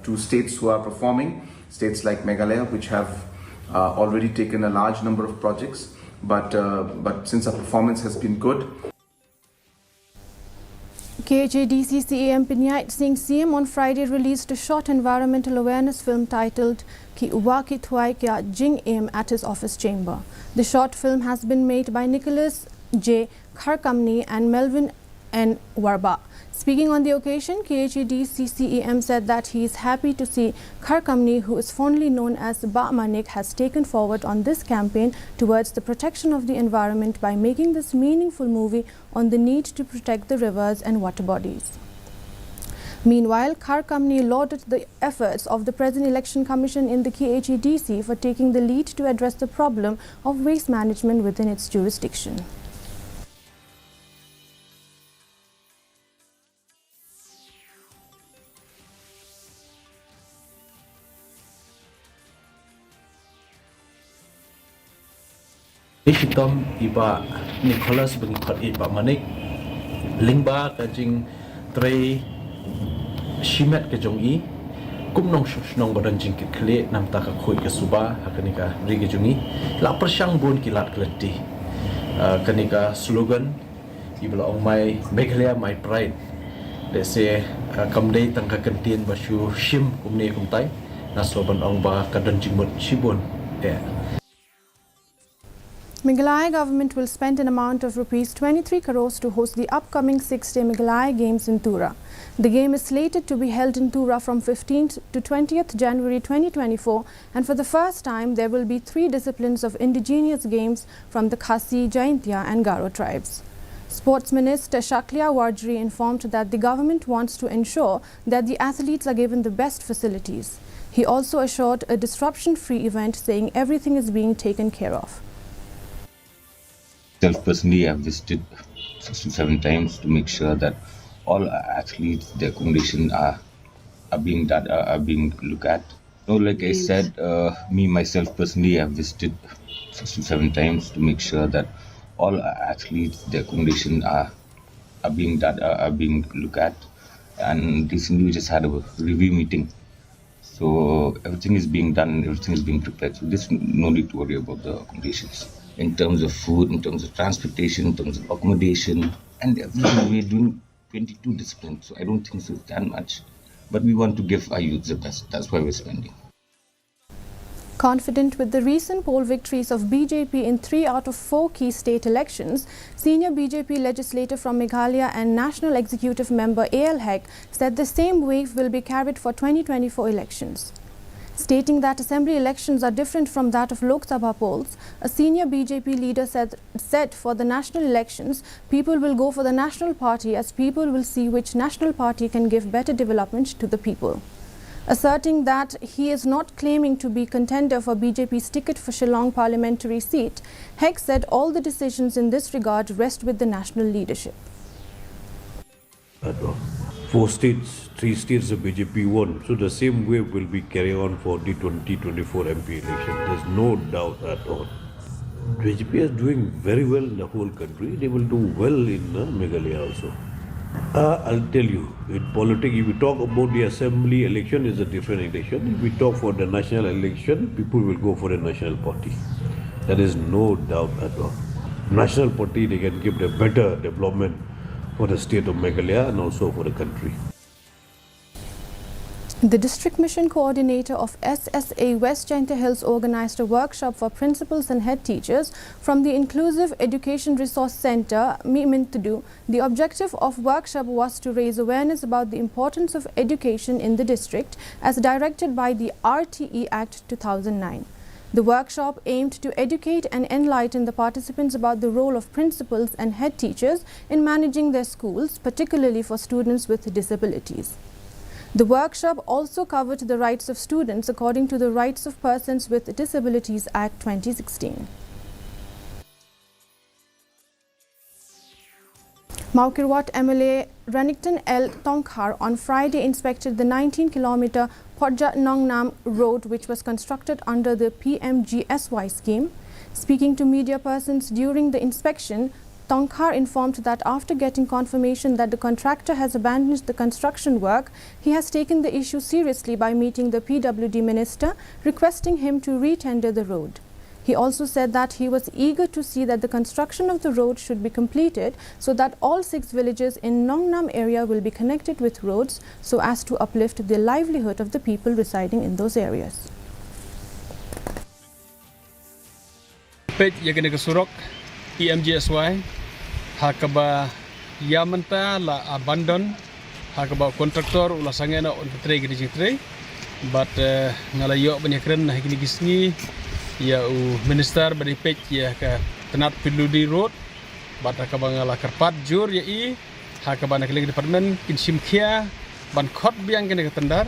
to states who are performing, states like Meghalaya, which have already taken a large number of projects, but since our performance has been good. KJDC CM Pinyait Singh CM on Friday released a short environmental awareness film titled Ki Uwa Ki Thwai Kya Jing Aim at his office chamber. The short film has been made by Nicholas J. Kharkamni and Melvin N. Warba. Speaking on the occasion, KJDC CM said that he is happy to see Kharkamni, who is fondly known as Ba Manik, has taken forward on this campaign towards the protection of the environment by making this meaningful movie on the need to protect the rivers and water bodies. Meanwhile, Kharkamni lauded the efforts of the present Election Commission in the KJDC for taking the lead to address the problem of waste management within its jurisdiction. Ikitom iba Nicholas bengkot iba manik lingba kajing tre shimet kejong I kumnong shushnong badan jingkit kle nam taka khoi ke suba hakanika rige jungi la persyang bun kilat kleti kanika slogan ibla ong mai Meghalaya my pride de se kamdei tangka kentien basu shim kumne kumtai na slogan ong ba kadan jingmut shibun Meghalaya government will spend an amount of Rs 23 crores to host the upcoming 6-day Meghalaya Games in Tura. The game is slated to be held in Tura from 15th to 20th January 2024, and for the first time there will be 3 disciplines of indigenous games from the Khasi, Jaintia and Garo tribes. Sports Minister Shaklia Wardri informed that the government wants to ensure that the athletes are given the best facilities. He also assured a disruption-free event, saying everything is being taken care of. Personally, I've visited 6 to 7 times to make sure that all athletes, their accommodation are being looked at. No, like I said, myself personally, I've visited 6 to 7 times to make sure that all athletes, their accommodation are being looked at. And recently we just had a review meeting. So everything is being done, everything is being prepared. So there's no need to worry about the accommodations. In terms of food, in terms of transportation, in terms of accommodation, and everything, we're doing 22 disciplines. So I don't think it's that much. But we want to give our youth the best. That's why we're spending. Confident with the recent poll victories of BJP in 3 out of 4 key state elections, senior BJP legislator from Meghalaya and National Executive Member AIIMS said the same wave will be carried for 2024 elections. Stating that assembly elections are different from that of Lok Sabha polls, a senior BJP leader said for the national elections, people will go for the national party as people will see which national party can give better development to the people. Asserting that he is not claiming to be contender for BJP's ticket for Shillong parliamentary seat, Hegg said all the decisions in this regard rest with the national leadership. 4 states, 3 states the BJP won. So the same wave will be carried on for the 2024 MP election. There's no doubt at all. BJP is doing very well in the whole country. They will do well in Meghalaya also. I'll tell you, in politics, if we talk about the assembly election, it's a different election. If we talk for the national election, people will go for the national party. There is no doubt at all. National party, they can give the better development for the state of Meghalaya and also for the country. The District Mission Coordinator of SSA West Jaintia Hills organized a workshop for principals and head teachers from the Inclusive Education Resource Center, Mimintudu. The objective of workshop was to raise awareness about the importance of education in the district as directed by the RTE Act 2009. The workshop aimed to educate and enlighten the participants about the role of principals and head teachers in managing their schools, particularly for students with disabilities. The workshop also covered the rights of students according to the Rights of Persons with Disabilities Act 2016. Maukirwat MLA Ranington L. Tongkhar on Friday inspected the 19-kilometer Podja Nongnam road which was constructed under the PMGSY scheme. Speaking to media persons during the inspection, Tongkhar informed that after getting confirmation that the contractor has abandoned the construction work, he has taken the issue seriously by meeting the PWD minister, requesting him to re-tender the road. He also said that he was eager to see that the construction of the road should be completed so that all 6 villages in Nongnam area will be connected with roads so as to uplift the livelihood of the people residing in those areas. PMGSY hakaba yamanta la abandon hakaba kontraktor ula sangena on petre gidi jitre but ngalayo banyakren na hikini gisni ya minister bani pek ya ka tenat piludi road but hakaba ngala karpat jur ya I hakaba nak department kin simkhia ban khot biang kene ka tendar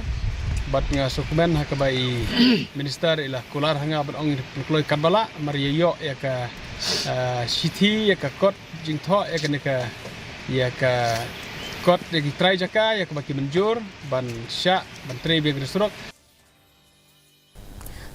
but nga sukumen hakaba I minister ila kular hanga ban ong kloy kadbala mariyo ya ka Siti ya ka kot jingtho ya ka ya ka kot ya try jaka ya ka baki menjur ban sya ban tre biang resurok.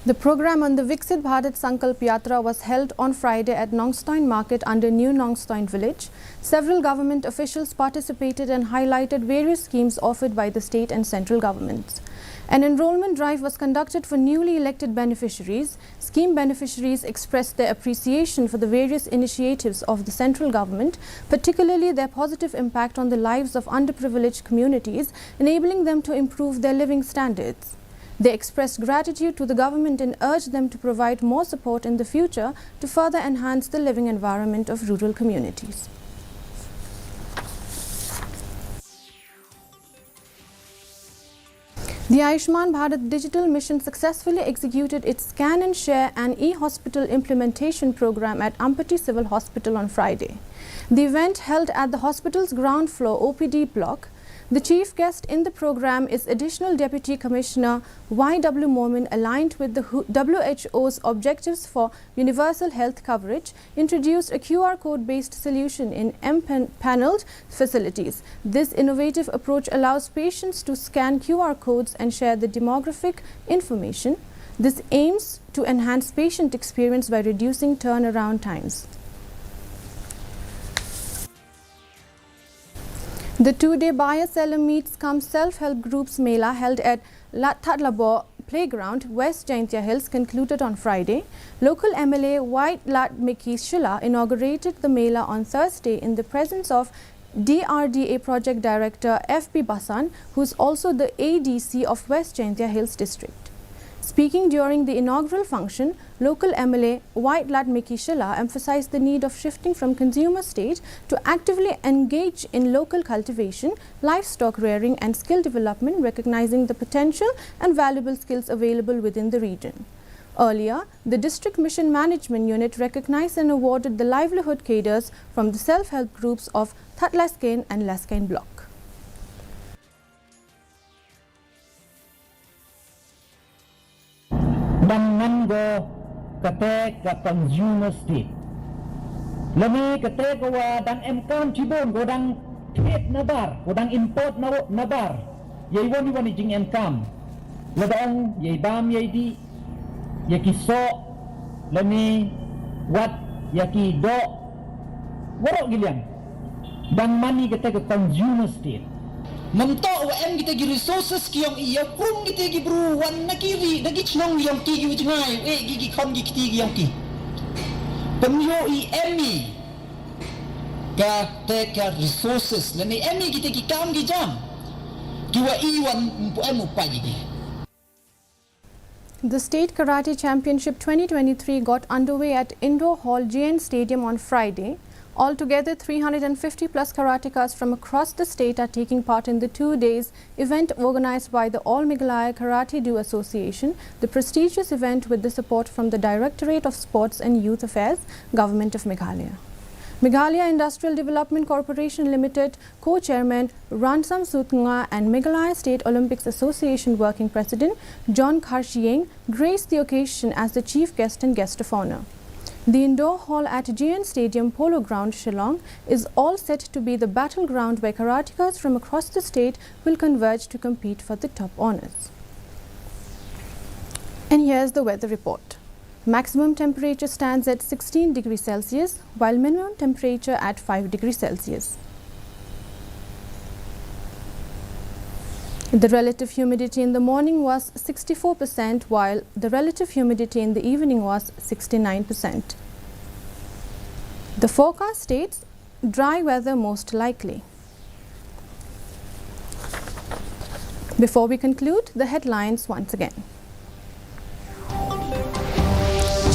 The program on the Vixit Sankalp Yatra was held on Friday at Nongstoin Market under New Nongstoin Village. Several government officials participated and highlighted various schemes offered by the state and central governments. An enrollment drive was conducted for newly elected beneficiaries. Scheme beneficiaries expressed their appreciation for the various initiatives of the central government, particularly their positive impact on the lives of underprivileged communities, enabling them to improve their living standards. They expressed gratitude to the government and urged them to provide more support in the future to further enhance the living environment of rural communities. The Ayushman Bharat Digital Mission successfully executed its Scan and Share and e-Hospital implementation program at Ampati Civil Hospital on Friday. The event held at the hospital's ground floor OPD block. The chief guest in the program is Additional Deputy Commissioner Y.W. Momin, aligned with the WHO's objectives for universal health coverage, introduced a QR code-based solution in M-paneled facilities. This innovative approach allows patients to scan QR codes and share the demographic information. This aims to enhance patient experience by reducing turnaround times. The 2-day buyer-seller meets cum self-help groups Mela held at Thatlabo Playground, West Jaintia Hills concluded on Friday. Local MLA White Lat Mickey Shilla inaugurated the Mela on Thursday in the presence of DRDA Project Director F.B. Basan, who is also the ADC of West Jaintia Hills District. Speaking during the inaugural function, local MLA White Lat Mickey Shilla emphasized the need of shifting from consumer state to actively engage in local cultivation, livestock rearing and skill development, recognizing the potential and valuable skills available within the region. Earlier, the District Mission Management Unit recognized and awarded the livelihood cadres from the self-help groups of Thatlaskain and Laskain Block. Dengan go kate ke consumer state. Lami kate go dan MKM cibon go dan trade nabar, go dan import nabar. Yai wani jing MKM. Ladang yai bam yai di, yaki so, lami wat yaki do. Warok giliang. Dan money kate ke consumer state. Namto OM kita gi resources ki yang iya prung kita gi bru wan na kiri na gi chlong yang ki gi jngai gi khon gi kiti gi yang ki pemyo emi ka te ka resources la ni emi kita gi kam gi jam ki wa I wan OM upai gi. The State Karate Championship 2023 got underway at Indoor Hall JN Stadium on Friday. Altogether, 350 plus karatekas from across the state are taking part in the 2 days event organized by the All Meghalaya Karate Do Association, the prestigious event with the support from the Directorate of Sports and Youth Affairs, Government of Meghalaya. Meghalaya Industrial Development Corporation Limited Co-Chairman Ransam Sutnga and Meghalaya State Olympics Association Working President John Karshieng graced the occasion as the chief guest and guest of honor. The indoor hall at JN Stadium Polo Ground, Shillong, is all set to be the battleground where karatekas from across the state will converge to compete for the top honors. And here's the weather report. Maximum temperature stands at 16 degrees Celsius, while minimum temperature at 5 degrees Celsius. The relative humidity in the morning was 64%, while the relative humidity in the evening was 69%. The forecast states dry weather most likely. Before we conclude, the headlines once again.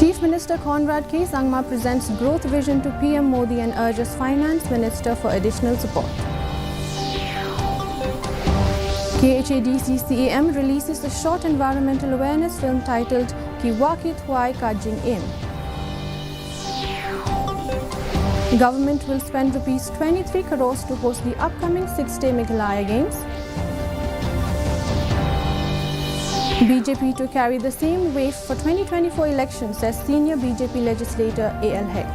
Chief Minister Conrad K. Sangma presents growth vision to PM Modi and urges Finance Minister for additional support. KJDC CM releases a short environmental awareness film titled Ki Waki Thwai Ka Jing Aim. Government will spend rupees 23 crores to host the upcoming 6-day Meghalaya Games. BJP to carry the same wave for 2024 elections, says senior BJP legislator A.L. Heck.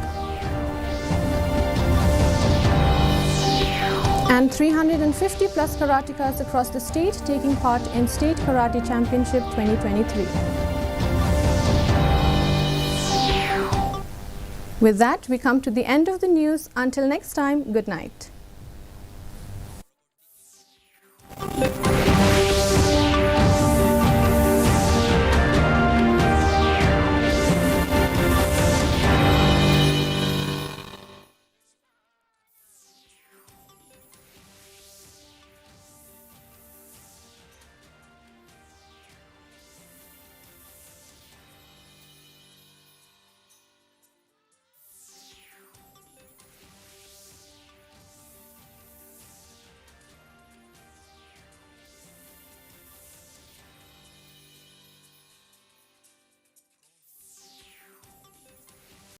And 350 plus karatekas across the state taking part in State Karate Championship 2023. With that, we come to the end of the news. Until next time, good night.